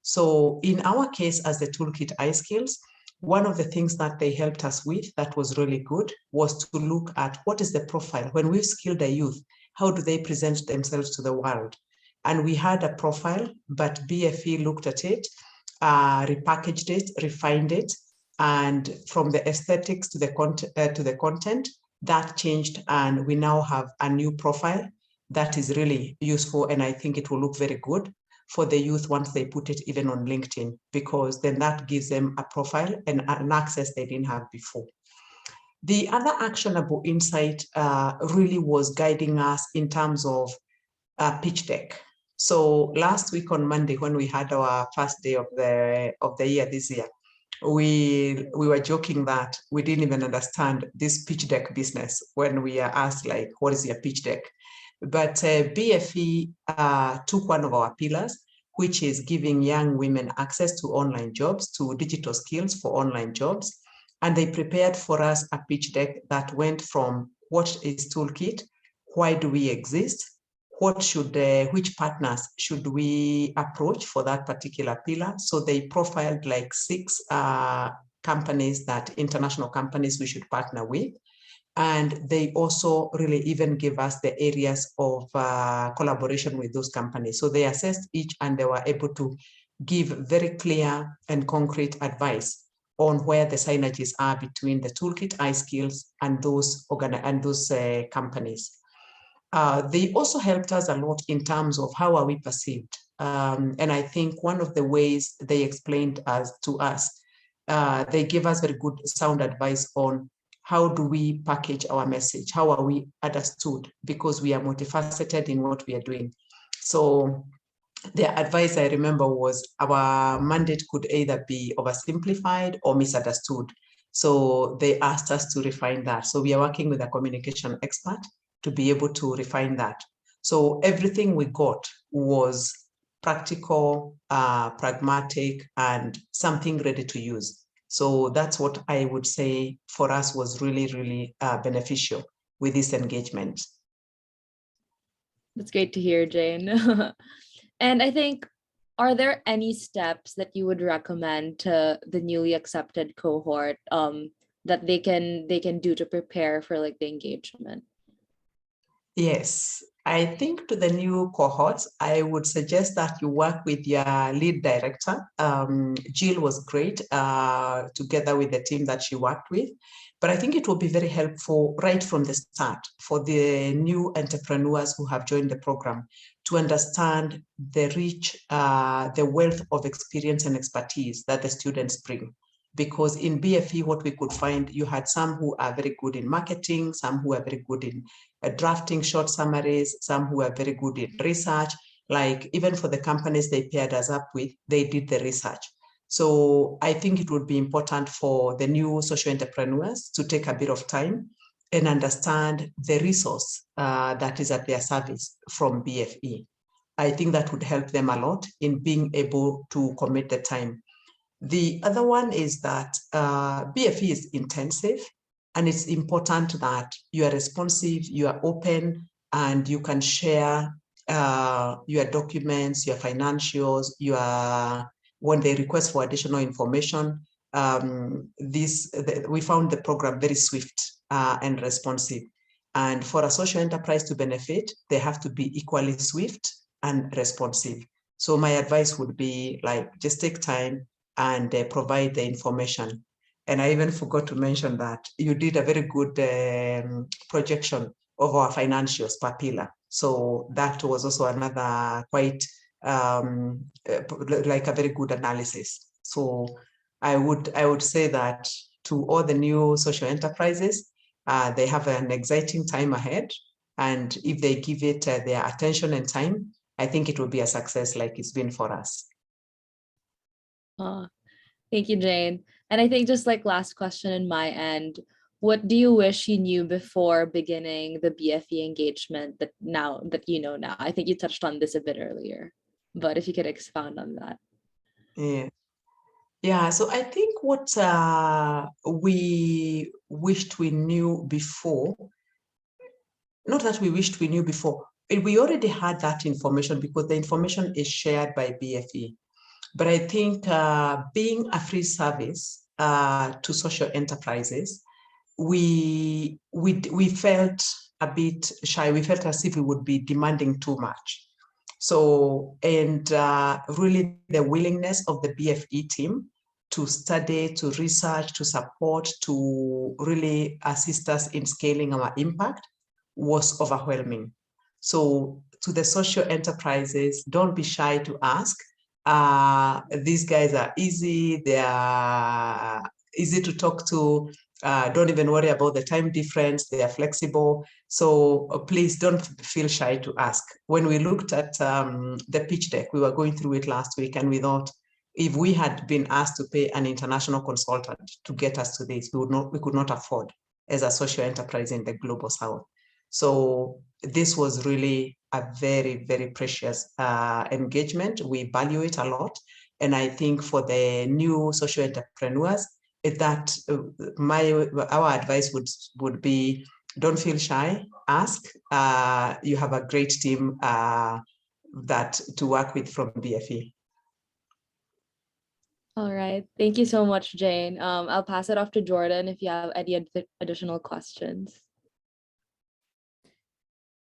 So in our case, as the Toolkit iSkills, one of the things that they helped us with that was really good was to look at what is the profile. When we've skilled a youth, how do they present themselves to the world? And we had a profile, but BfE looked at it, repackaged it, refined it, and from the aesthetics to the content, that changed, and we now have a new profile that is really useful, and I think it will look very good for the youth once they put it even on LinkedIn, because then that gives them a profile and an access they didn't have before. The other actionable insight really was guiding us in terms of pitch deck. So last week on Monday, when we had our first day of the year this year, we were joking that we didn't even understand this pitch deck business when we are asked, like, what is your pitch deck? But BfE took one of our pillars, which is giving young women access to online jobs, to digital skills for online jobs. And they prepared for us a pitch deck that went from what is Toolkit, why do we exist, which partners should we approach for that particular pillar. So they profiled like 6 companies, that international companies we should partner with. And they also really even give us the areas of collaboration with those companies. So they assessed each and they were able to give very clear and concrete advice on where the synergies are between the Toolkit iSkills and those companies. They also helped us a lot in terms of how are we perceived And I think one of the ways they explained to us, they gave us very good sound advice on how do we package our message? How are we understood? Because we are multifaceted in what we are doing. So their advice, I remember, was our mandate could either be oversimplified or misunderstood. So they asked us to refine that. So we are working with a communication expert to be able to refine that. So everything we got was practical, pragmatic, and something ready to use. So that's what I would say for us was really, really beneficial with this engagement. That's great to hear, Jane. And I think, are there any steps that you would recommend to the newly accepted cohort that they can do to prepare for like the engagement? Yes, I think to the new cohorts, I would suggest that you work with your lead director. Jill was great together with the team that she worked with. But I think it will be very helpful right from the start for the new entrepreneurs who have joined the program to understand the the wealth of experience and expertise that the students bring. Because in BfE, what we could find, you had some who are very good in marketing, some who are very good in drafting short summaries, some who are very good in research. Like even for the companies they paired us up with, they did the research. So I think it would be important for the new social entrepreneurs to take a bit of time and understand the resource that is at their service from BfE. I think that would help them a lot in being able to commit the time. The other one is that BfE is intensive, and it's important that you are responsive, you are open, and you can share your documents, your financials, when they request for additional information. We found the program very swift and responsive. And for a social enterprise to benefit, they have to be equally swift and responsive. So my advice would be like, just take time and provide the information. And I even forgot to mention that you did a very good projection of our financials per pillar. So that was also another quite like a very good analysis. So I would say that to all the new social enterprises, they have an exciting time ahead. And if they give it their attention and time, I think it will be a success like it's been for us. Thank you, Jane. And I think just like last question in my end, what do you wish you knew before beginning the BfE engagement that you know now? I think you touched on this a bit earlier, but if you could expound on that. Yeah, so I think what we wished we knew before, not that we wished we knew before, we already had that information because the information is shared by BfE. But I think being a free service to social enterprises, we felt a bit shy. We felt as if we would be demanding too much. So, and really the willingness of the BfE team to study, to research, to support, to really assist us in scaling our impact was overwhelming. So to the social enterprises, don't be shy to ask. These guys are easy, they are easy to talk to, don't even worry about the time difference, they are flexible. So please don't feel shy to ask. When we looked at the pitch deck, we were going through it last week, and we thought, if we had been asked to pay an international consultant to get us to this, we could not afford as a social enterprise in the global south. So this was really a very, very precious engagement. We value it a lot. And I think for the new social entrepreneurs, that our advice would be, don't feel shy, ask. You have a great team to work with from BfE. All right. Thank you so much, Jane. I'll pass it off to Jordan if you have any additional questions.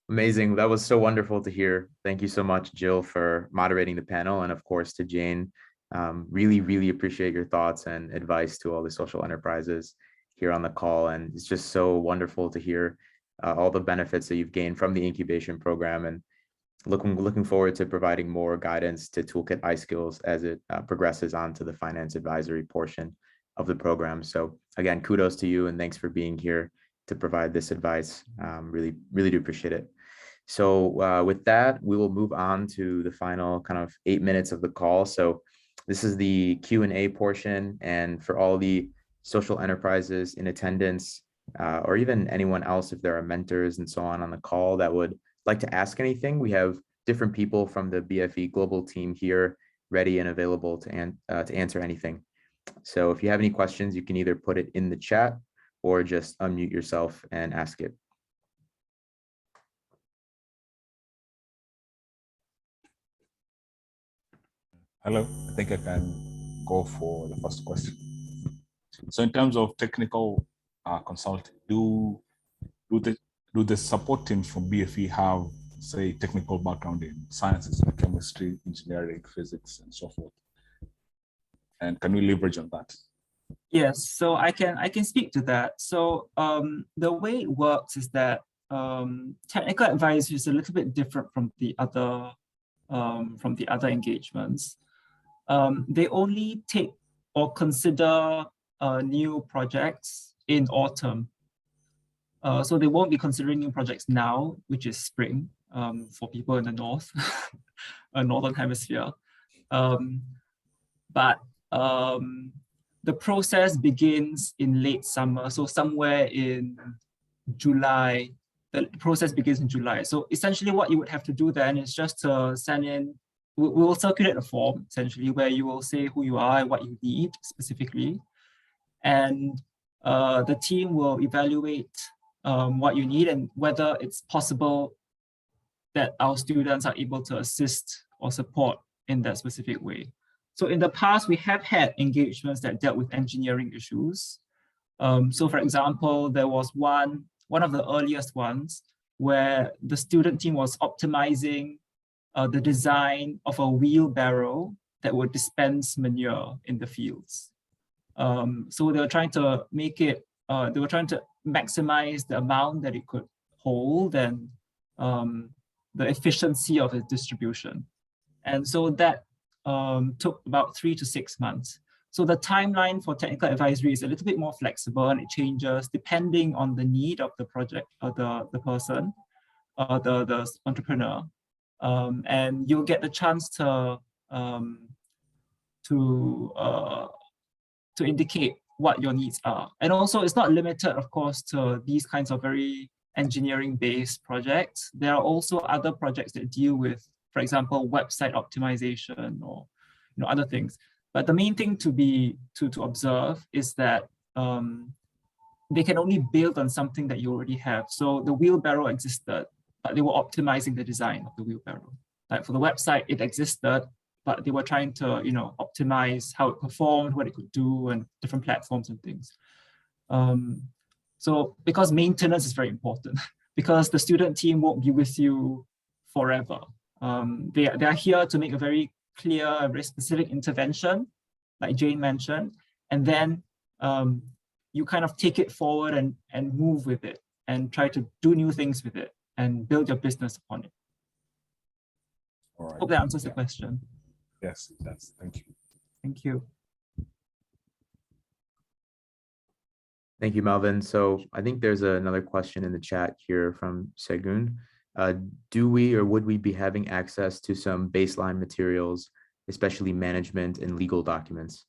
Amazing. That was so wonderful to hear. Thank you so much, Jill, for moderating the panel. And of course, to Jane, really, really appreciate your thoughts and advice to all the social enterprises here on the call. And it's just so wonderful to hear all the benefits that you've gained from the incubation program. And looking forward to providing more guidance to Toolkit iSkills as it progresses on to the finance advisory portion of the program. So again, kudos to you and thanks for being here to provide this advice. Really do appreciate it. So with that, we will move on to the final kind of 8 minutes of the call. So this is the Q&A portion, and for all the social enterprises in attendance, or even anyone else, if there are mentors and so on the call that would like to ask anything, we have different people from the BfE global team here ready and available to answer anything. So if you have any questions, you can either put it in the chat or just unmute yourself and ask it. Hello, I think I can go for the first question. So in terms of technical consulting, do the support teams from BfE have, say, technical background in sciences like chemistry, engineering, physics, and so forth? And can we leverage on that? Yes, so I can speak to that. So the way it works is that technical advisory is a little bit different from the other engagements. They only take or consider new projects in autumn. So they won't be considering new projects now, which is spring for people in the north, northern hemisphere. But the process begins in late summer, so somewhere in July. The process begins in July. So essentially what you would have to do then is just to send in, we will circulate a form essentially where you will say who you are and what you need specifically. And the team will evaluate what you need and whether it's possible that our students are able to assist or support in that specific way. So in the past, we have had engagements that dealt with engineering issues. So for example, there was one of the earliest ones where the student team was optimizing the design of a wheelbarrow that would dispense manure in the fields. So they were trying to make it, they were trying to maximize the amount that it could hold and the efficiency of its distribution. And so that took about 3 to 6 months. So the timeline for technical advisory is a little bit more flexible and it changes depending on the need of the project or the person, the entrepreneur. And you'll get the chance to indicate what your needs are. And also it's not limited, of course, to these kinds of very engineering-based projects. There are also other projects that deal with, for example, website optimization or other things. But the main thing to observe is that they can only build on something that you already have. So the wheelbarrow existed, but they were optimizing the design of the wheelbarrow. Like for the website, it existed, but they were trying to optimize how it performed, what it could do, and different platforms and things. So because maintenance is very important, because the student team won't be with you forever. They are here to make a very clear, very specific intervention, like Jane mentioned, and then you kind of take it forward and move with it and try to do new things with it and build your business upon it. All right. Hope that answers the question. Yes, it does. Thank you. Thank you. Thank you, Melvin. So I think there's another question in the chat here from Segun. Do we or would we be having access to some baseline materials, especially management and legal documents?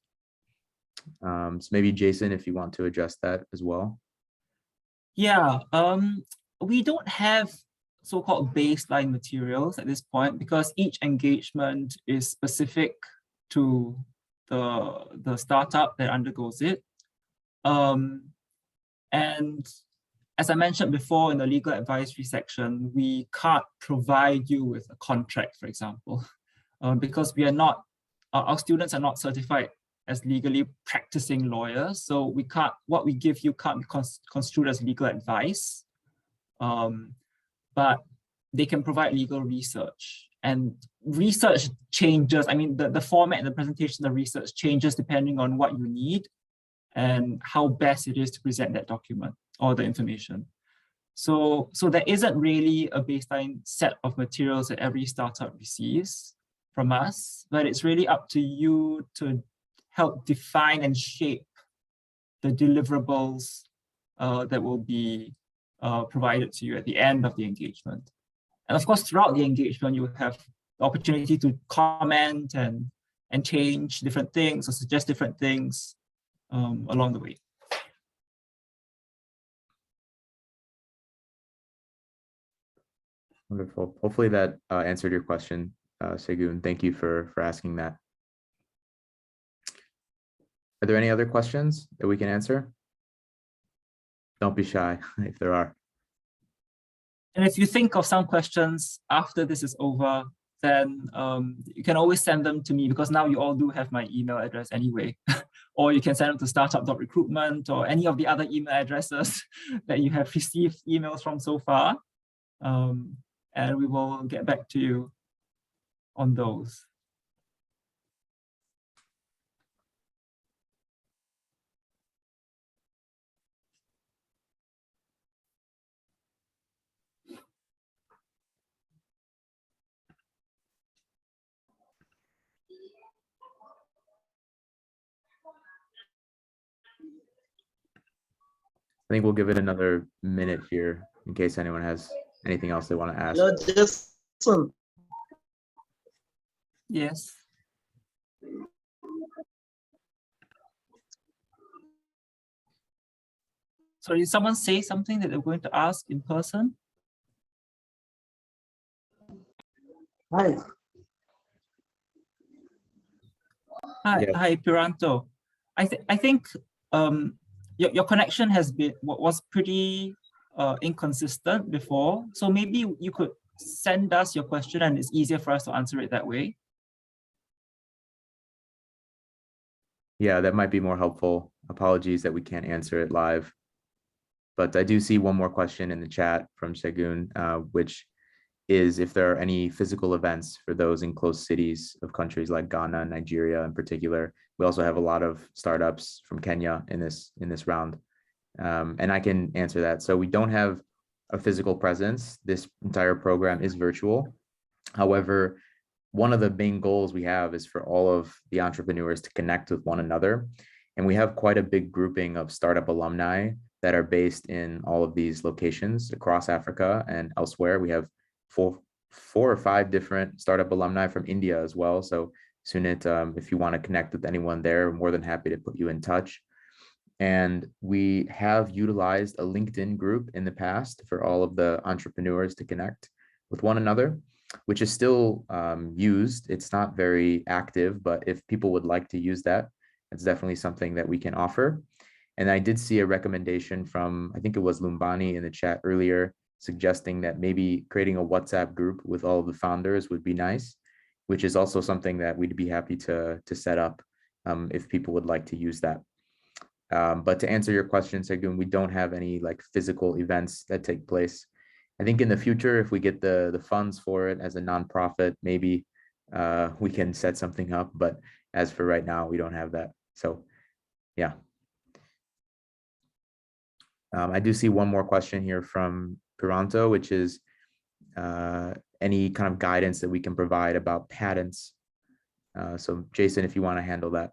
So maybe Jason, if you want to address that as well. Yeah, we don't have so-called baseline materials at this point because each engagement is specific to the startup that undergoes it. And as I mentioned before in the legal advisory section, we can't provide you with a contract, for example, because we are not, our students are not certified as legally practicing lawyers. So we can't, what we give you can't be construed as legal advice, but they can provide legal research. And research changes, I mean, the format and the presentation of the research changes depending on what you need and how best it is to present that document or the information. So there isn't really a baseline set of materials that every startup receives from us, but it's really up to you to help define and shape the deliverables that will be provided to you at the end of the engagement. And of course, throughout the engagement, you will have the opportunity to comment and change different things or suggest different things along the way. Wonderful. Hopefully that answered your question, Segun. Thank you for asking that. Are there any other questions that we can answer? Don't be shy if there are. And if you think of some questions after this is over, then you can always send them to me, because now you all do have my email address anyway. Or you can send them to startup.recruitment or any of the other email addresses that you have received emails from so far. And we will get back to you on those. I think we'll give it another minute here in case anyone has anything else they want to ask. Yes. So did someone say something that they're going to ask in person? Hi. Hi, Yes. Hi, Piranto. I think your connection was pretty inconsistent before. So maybe you could send us your question and it's easier for us to answer it that way. Yeah, that might be more helpful. Apologies that we can't answer it live. But I do see one more question in the chat from Segun, which is if there are any physical events for those in close cities of countries like Ghana, Nigeria in particular. We also have a lot of startups from Kenya in this round. And I can answer that. So we don't have a physical presence. This entire program is virtual. However, one of the main goals we have is for all of the entrepreneurs to connect with one another. And we have quite a big grouping of startup alumni that are based in all of these locations across Africa and elsewhere. We have four or five different startup alumni from India as well. So Sunit, if you want to connect with anyone there, I'm more than happy to put you in touch. And we have utilized a LinkedIn group in the past for all of the entrepreneurs to connect with one another, which is still used. It's not very active, but if people would like to use that, it's definitely something that we can offer. And I did see a recommendation from, I think it was Lombani in the chat earlier, suggesting that maybe creating a WhatsApp group with all of the founders would be nice, which is also something that we'd be happy to set up if people would like to use that. But to answer your question, Segun, we don't have any like physical events that take place. I think in the future, if we get the funds for it as a nonprofit, maybe we can set something up. But as for right now, we don't have that. So yeah. I do see one more question here from Piranto, which is any kind of guidance that we can provide about patents. So Jason, if you want to handle that.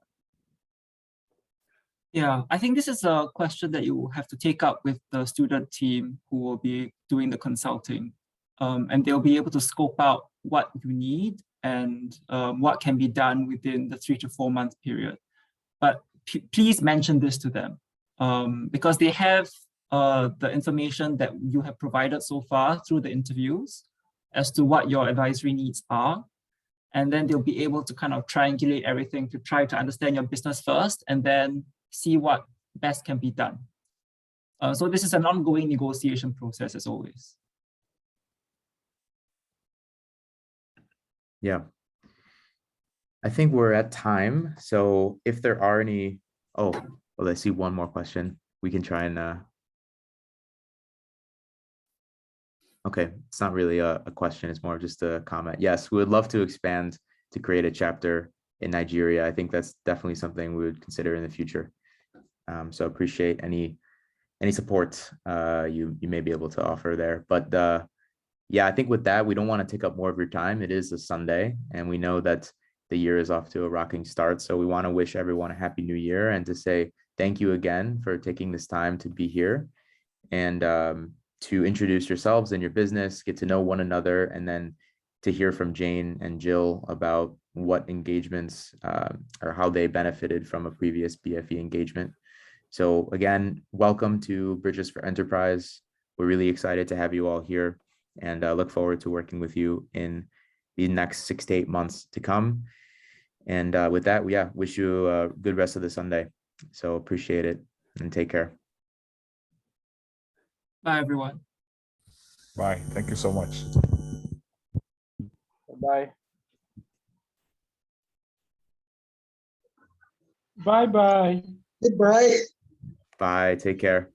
Yeah, I think this is a question that you have to take up with the student team who will be doing the consulting. And they'll be able to scope out what you need and what can be done within the 3 to 4 month period. But please mention this to them because they have the information that you have provided so far through the interviews as to what your advisory needs are. And then they'll be able to kind of triangulate everything to try to understand your business first and then see what best can be done. So this is an ongoing negotiation process as always. Yeah. I think we're at time. So if there are any, well, I see one more question. We can try and, okay, it's not really a question, it's more just a comment. Yes, we would love to expand to create a chapter in Nigeria. I think that's definitely something we would consider in the future. So appreciate any any support you may be able to offer there. But yeah, I think with that, we don't want to take up more of your time. It is a Sunday, and we know that the year is off to a rocking start. So we want to wish everyone a happy new year and to say thank you again for taking this time to be here and to introduce yourselves and your business, get to know one another, and then to hear from Jane and Jill about what engagements or how they benefited from a previous BfE engagement. So again, welcome to Bridges for Enterprise. We're really excited to have you all here and look forward to working with you in the next 6 to 8 months to come. And with that, yeah, wish you a good rest of the Sunday. So appreciate it and take care. Bye, everyone. Bye. Thank you so much. Bye. Bye-bye. Goodbye. Bye. Take care.